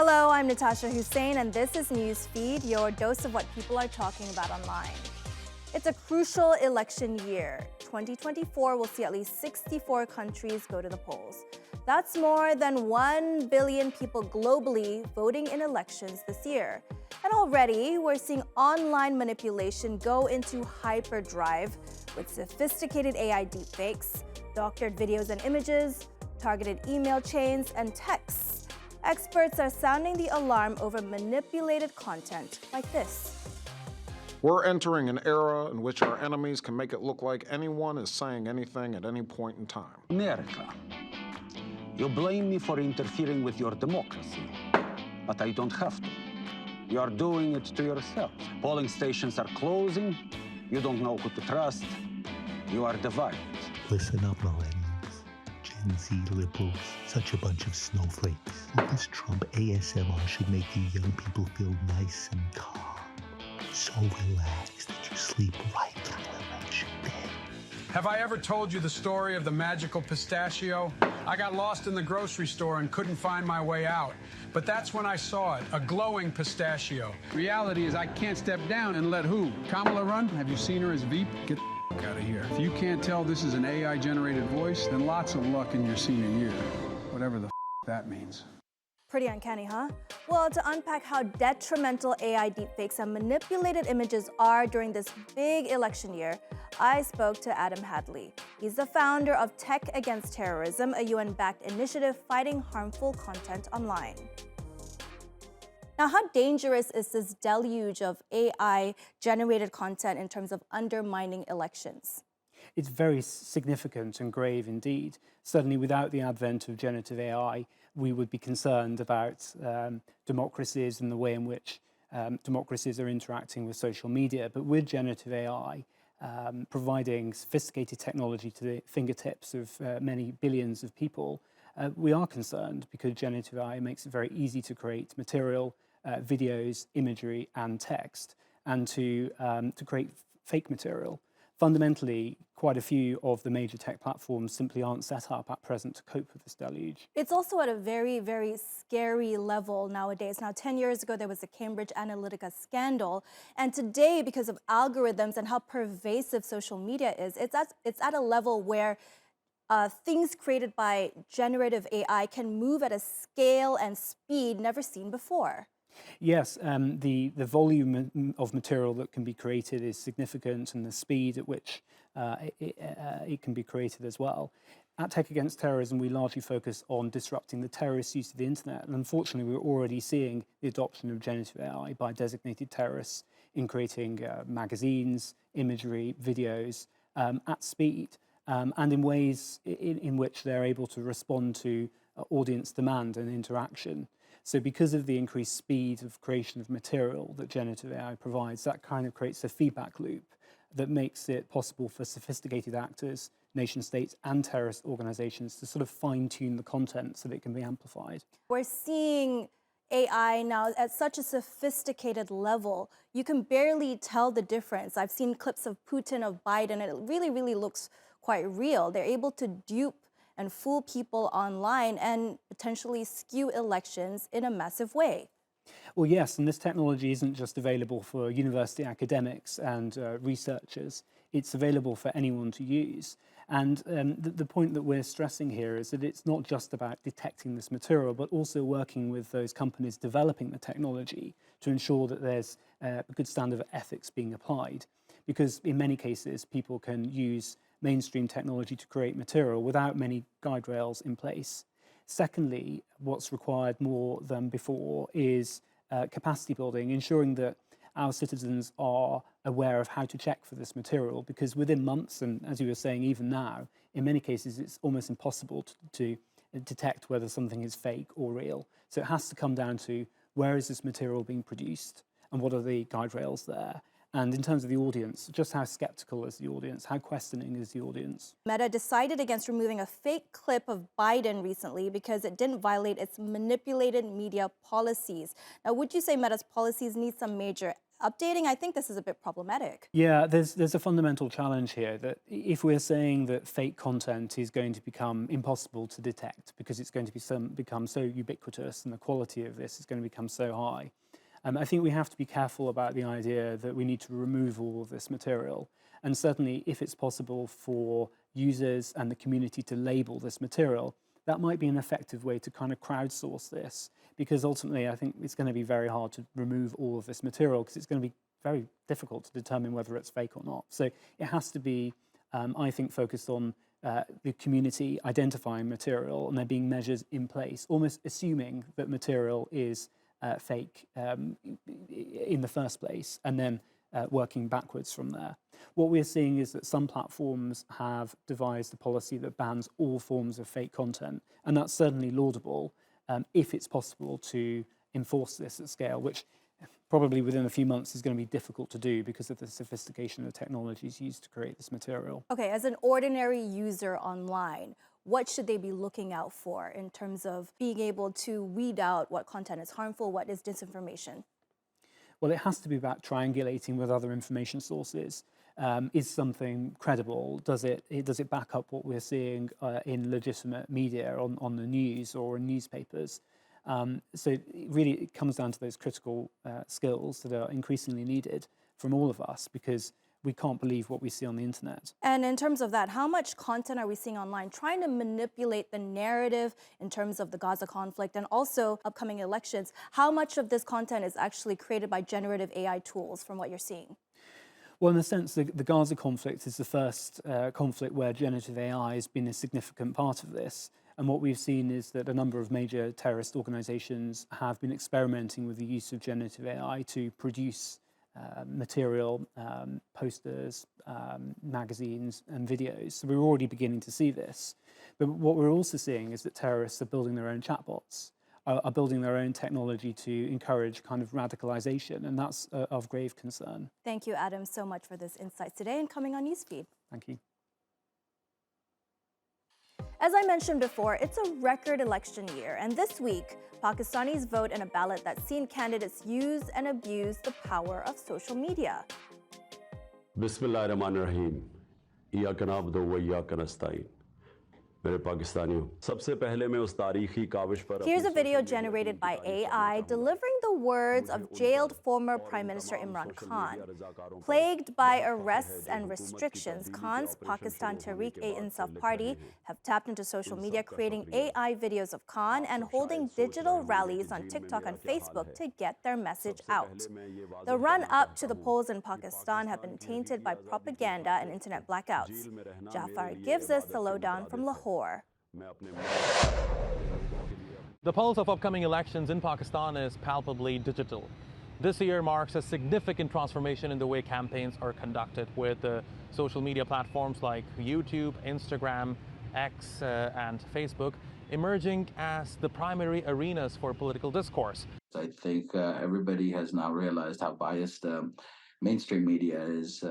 Hello, I'm Natasha Hussain, and this is Newsfeed, your dose of what people are talking about online. It's a crucial election year. 2024 will see at least 64 countries go to the polls. That's more than 1 billion people globally voting in elections this year. And already, we're seeing online manipulation go into hyperdrive with sophisticated AI deepfakes, doctored videos and images, targeted email chains, and texts. Experts are sounding the alarm over manipulated content like this. We're entering an era in which our enemies can make it look like anyone is saying anything at any point in time. America, you blame me for interfering with your democracy, but I don't have to. You are doing it to yourself. Polling stations are closing. You don't know who to trust. You are divided. Listen up, millennials. Gen Z liberals, such a bunch of snowflakes. This Trump ASMR should make you young people feel nice and calm. So relaxed that you sleep right through election day. Have I ever told you the story of the magical pistachio? I got lost in the grocery store and couldn't find my way out. But that's when I saw it, a glowing pistachio. Reality is I can't step down and let who? Kamala run? Have you seen her as Veep? Get the out of here. If you can't tell this is an AI-generated voice, then lots of luck in your senior year. Whatever the that means. Pretty uncanny, huh? Well, to unpack how detrimental AI deepfakes and manipulated images are during this big election year, I spoke to Adam Hadley. He's the founder of Tech Against Terrorism, a UN-backed initiative fighting harmful content online. Now, how dangerous is this deluge of AI-generated content in terms of undermining elections? It's very significant and grave indeed. Certainly without the advent of generative AI, we would be concerned about democracies and the way in which democracies are interacting with social media. But with generative AI, providing sophisticated technology to the fingertips of many billions of people, we are concerned because generative AI makes it very easy to create material, videos, imagery, and text, and to create fake material. Fundamentally, quite a few of the major tech platforms simply aren't set up at present to cope with this deluge. It's also at a very, very scary level nowadays. Now, 10 years ago, there was a Cambridge Analytica scandal. And today, because of algorithms and how pervasive social media is, it's at a level where things created by generative AI can move at a scale and speed never seen before. Yes, the volume of material that can be created is significant, and the speed at which it can be created as well. At Tech Against Terrorism, we largely focus on disrupting the terrorist use of the internet, and unfortunately we're already seeing the adoption of generative AI by designated terrorists in creating magazines, imagery, videos at speed, and in ways in which they're able to respond to audience demand and interaction. So because of the increased speed of creation of material that generative AI provides, that kind of creates a feedback loop that makes it possible for sophisticated actors, nation states, and terrorist organizations to sort of fine-tune the content so that it can be amplified. We're seeing AI now at such a sophisticated level, you can barely tell the difference. I've seen clips of Putin, of Biden, and it really, really looks quite real. They're able to dupe and fool people online and potentially skew elections in a massive way. Well, yes, and this technology isn't just available for university academics and researchers. It's available for anyone to use. And the point that we're stressing here is that it's not just about detecting this material, but also working with those companies developing the technology to ensure that there's a good standard of ethics being applied. Because in many cases, people can use mainstream technology to create material without many guide rails in place. Secondly, what's required more than before is capacity building, ensuring that our citizens are aware of how to check for this material, because within months, and as you were saying, even now, in many cases, it's almost impossible to detect whether something is fake or real. So it has to come down to where is this material being produced and what are the guide rails there. And in terms of the audience, just how skeptical is the audience? How questioning is the audience? Meta decided against removing a fake clip of Biden recently because it didn't violate its manipulated media policies. Now, would you say Meta's policies need some major updating, I think this is a bit problematic. Yeah, there's a fundamental challenge here that if we're saying that fake content is going to become impossible to detect because it's going to become so ubiquitous and the quality of this is going to become so high, I think we have to be careful about the idea that we need to remove all of this material. And certainly, if it's possible for users and the community to label this material, that might be an effective way to kind of crowdsource this, because ultimately I think it's going to be very hard to remove all of this material because it's going to be very difficult to determine whether it's fake or not. So it has to be, I think, focused on the community identifying material and there being measures in place, almost assuming that material is fake in the first place, and then working backwards from there. What we're seeing is that some platforms have devised a policy that bans all forms of fake content, and that's certainly laudable if it's possible to enforce this at scale, which probably within a few months is going to be difficult to do because of the sophistication of technologies used to create this material. Okay, as an ordinary user online, what should they be looking out for in terms of being able to weed out what content is harmful, what is disinformation? Well, it has to be about triangulating with other information sources. Is something credible? Does it back up what we're seeing in legitimate media on the news or in newspapers? So really, it comes down to those critical skills that are increasingly needed from all of us, because we can't believe what we see on the internet. And in terms of that, how much content are we seeing online trying to manipulate the narrative in terms of the Gaza conflict and also upcoming elections? How much of this content is actually created by generative AI tools from what you're seeing? Well, in a sense, the Gaza conflict is the first conflict where generative AI has been a significant part of this. And what we've seen is that a number of major terrorist organizations have been experimenting with the use of generative AI to produce material, posters, magazines, and videos. So we're already beginning to see this. But what we're also seeing is that terrorists are building their own chatbots, are building their own technology to encourage kind of radicalization, and that's of grave concern. Thank you, Adam, so much for this insight today and coming on Newsfeed. Thank you. As I mentioned before, it's a record election year, and this week, Pakistanis vote in a ballot that's seen candidates use and abuse the power of social media. बिस्मिल्लाहिर्रहमानिर्रहीम इय्याका नअबुदु व इय्याका नस्तईन मेरे पाकिस्तानियों सबसे पहले मैं उस तारीखी काविश पर Here's a video generated by AI delivering the words of jailed former Prime Minister Imran Khan. Plagued by arrests and restrictions, Khan's Pakistan Tehreek-e-Insaf party have tapped into social media, creating AI videos of Khan and holding digital rallies on TikTok and Facebook to get their message out. The run-up to the polls in Pakistan have been tainted by propaganda and internet blackouts. Jafar gives us the lowdown from Lahore. The pulse of upcoming elections in Pakistan is palpably digital. This year marks a significant transformation in the way campaigns are conducted, with social media platforms like YouTube, Instagram, X, and Facebook emerging as the primary arenas for political discourse. I think everybody has now realized how biased mainstream media is,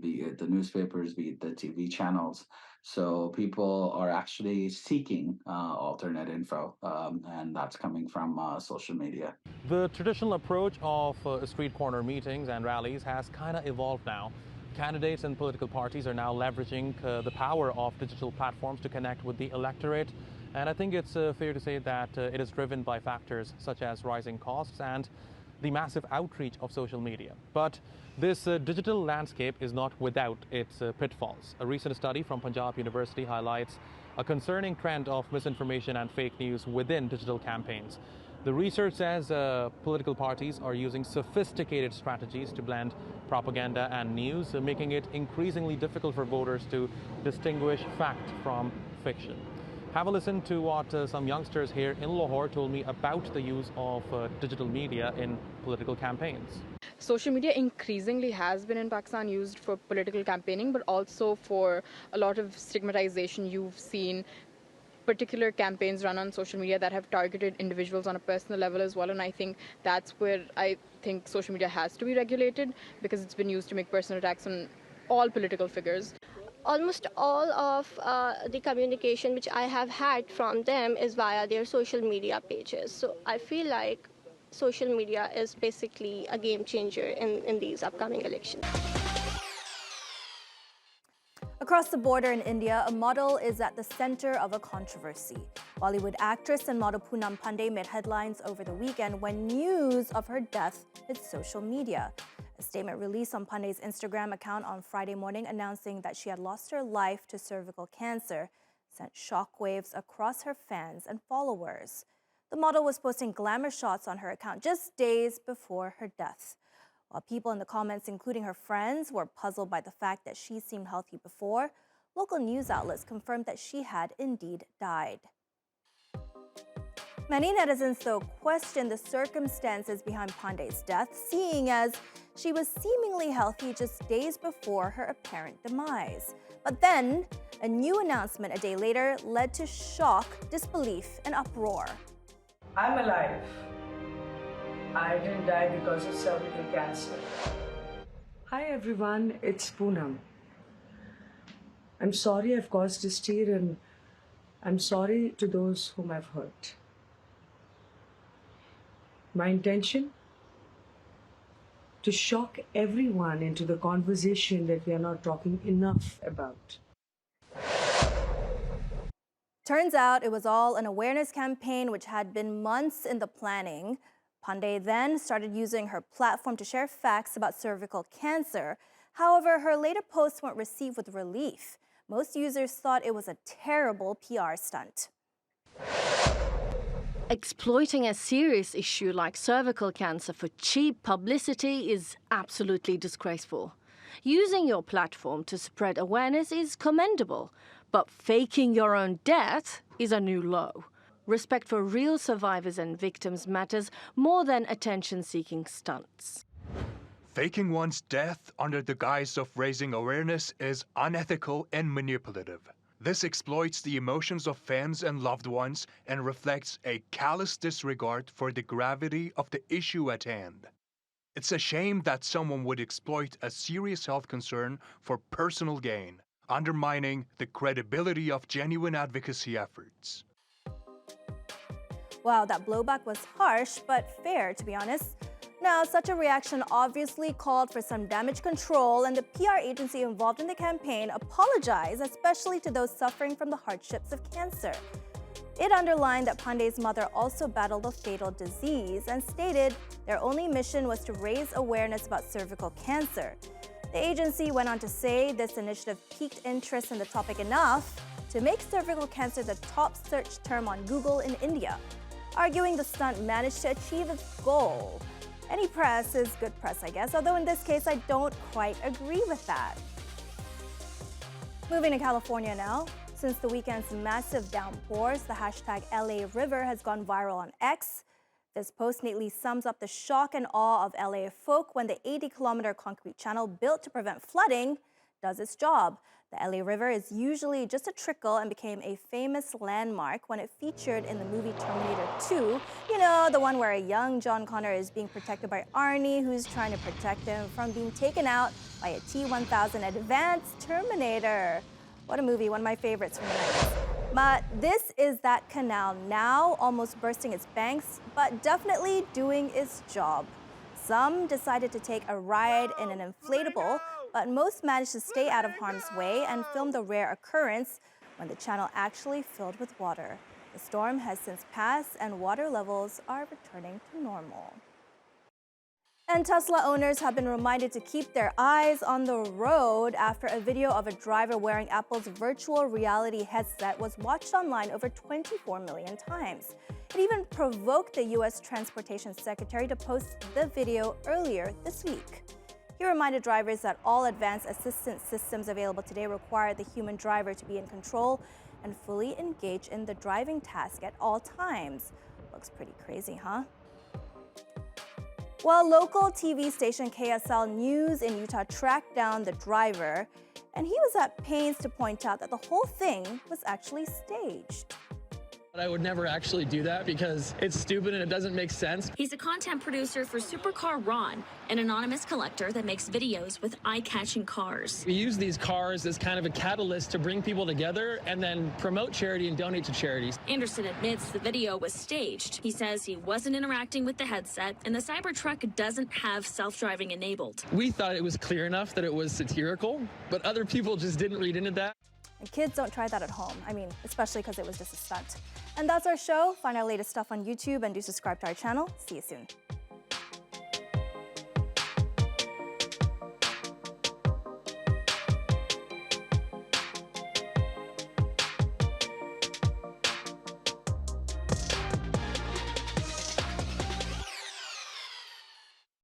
be it the newspapers, be it the TV channels. So people are actually seeking alternate info, and that's coming from social media. The traditional approach of street corner meetings and rallies has kind of evolved now. Candidates and political parties are now leveraging the power of digital platforms to connect with the electorate. And I think it's fair to say that it is driven by factors such as rising costs and the massive outreach of social media. But this digital landscape is not without its pitfalls. A recent study from Punjab University highlights a concerning trend of misinformation and fake news within digital campaigns. The research says political parties are using sophisticated strategies to blend propaganda and news, making it increasingly difficult for voters to distinguish fact from fiction. Have a listen to what some youngsters here in Lahore told me about the use of digital media in political campaigns. Social media increasingly has been in Pakistan used for political campaigning, but also for a lot of stigmatization. You've seen particular campaigns run on social media that have targeted individuals on a personal level as well, and I think that's where I think social media has to be regulated, because it's been used to make personal attacks on all political figures. Almost all of the communication which I have had from them is via their social media pages. So I feel like social media is basically a game changer in these upcoming elections. Across the border in India, a model is at the center of a controversy. Bollywood actress and model Poonam Pandey made headlines over the weekend when news of her death hit social media. A statement released on Pandey's Instagram account on Friday morning announcing that she had lost her life to cervical cancer sent shockwaves across her fans and followers. The model was posting glamour shots on her account just days before her death. While people in the comments, including her friends, were puzzled by the fact that she seemed healthy before, local news outlets confirmed that she had indeed died. Many netizens, though, questioned the circumstances behind Pandey's death, seeing as she was seemingly healthy just days before her apparent demise. But then, a new announcement a day later led to shock, disbelief, and uproar. I'm alive. I didn't die because of cervical cancer. Hi everyone, it's Poonam. I'm sorry I've caused this tear and I'm sorry to those whom I've hurt. My intention? To shock everyone into the conversation that we are not talking enough about. Turns out it was all an awareness campaign which had been months in the planning. Pandey then started using her platform to share facts about cervical cancer. However, her later posts weren't received with relief. Most users thought it was a terrible PR stunt. Exploiting a serious issue like cervical cancer for cheap publicity is absolutely disgraceful. Using your platform to spread awareness is commendable, but faking your own death is a new low. Respect for real survivors and victims matters more than attention-seeking stunts. Faking one's death under the guise of raising awareness is unethical and manipulative. This exploits the emotions of fans and loved ones and reflects a callous disregard for the gravity of the issue at hand. It's a shame that someone would exploit a serious health concern for personal gain, undermining the credibility of genuine advocacy efforts. Wow, that blowback was harsh, but fair, to be honest. Now, such a reaction obviously called for some damage control, and the PR agency involved in the campaign apologized, especially to those suffering from the hardships of cancer. It underlined that Pandey's mother also battled a fatal disease and stated their only mission was to raise awareness about cervical cancer. The agency went on to say this initiative piqued interest in the topic enough to make cervical cancer the top search term on Google in India, arguing the stunt managed to achieve its goal. Any press is good press, I guess, although in this case, I don't quite agree with that. Moving to California now. Since the weekend's massive downpours, the hashtag LA River has gone viral on X. This post neatly sums up the shock and awe of LA folk when the 80-kilometer concrete channel built to prevent flooding does its job. The LA River is usually just a trickle and became a famous landmark when it featured in the movie Terminator 2. You know, the one where a young John Connor is being protected by Arnie, who's trying to protect him from being taken out by a T-1000 advanced Terminator. What a movie, one of my favorites from the 90s. But this is that canal now, almost bursting its banks, but definitely doing its job. Some decided to take a ride in an inflatable, but most managed to stay out of harm's way and film the rare occurrence when the channel actually filled with water. The storm has since passed and water levels are returning to normal. And Tesla owners have been reminded to keep their eyes on the road after a video of a driver wearing Apple's virtual reality headset was watched online over 24 million times. It even provoked the U.S. Transportation Secretary to post the video earlier this week. He reminded drivers that all advanced assistance systems available today require the human driver to be in control and fully engage in the driving task at all times. Looks pretty crazy, huh? Well, local TV station KSL News in Utah tracked down the driver, and he was at pains to point out that the whole thing was actually staged. But I would never actually do that because it's stupid and it doesn't make sense. He's a content producer for Supercar Ron, an anonymous collector that makes videos with eye-catching cars. We use these cars as kind of a catalyst to bring people together and then promote charity and donate to charities. Anderson admits the video was staged. He says he wasn't interacting with the headset, and the Cybertruck doesn't have self-driving enabled. We thought it was clear enough that it was satirical, but other people just didn't read into that. And kids, don't try that at home. I mean, especially because it was just a stunt. And that's our show. Find our latest stuff on YouTube and do subscribe to our channel. See you soon.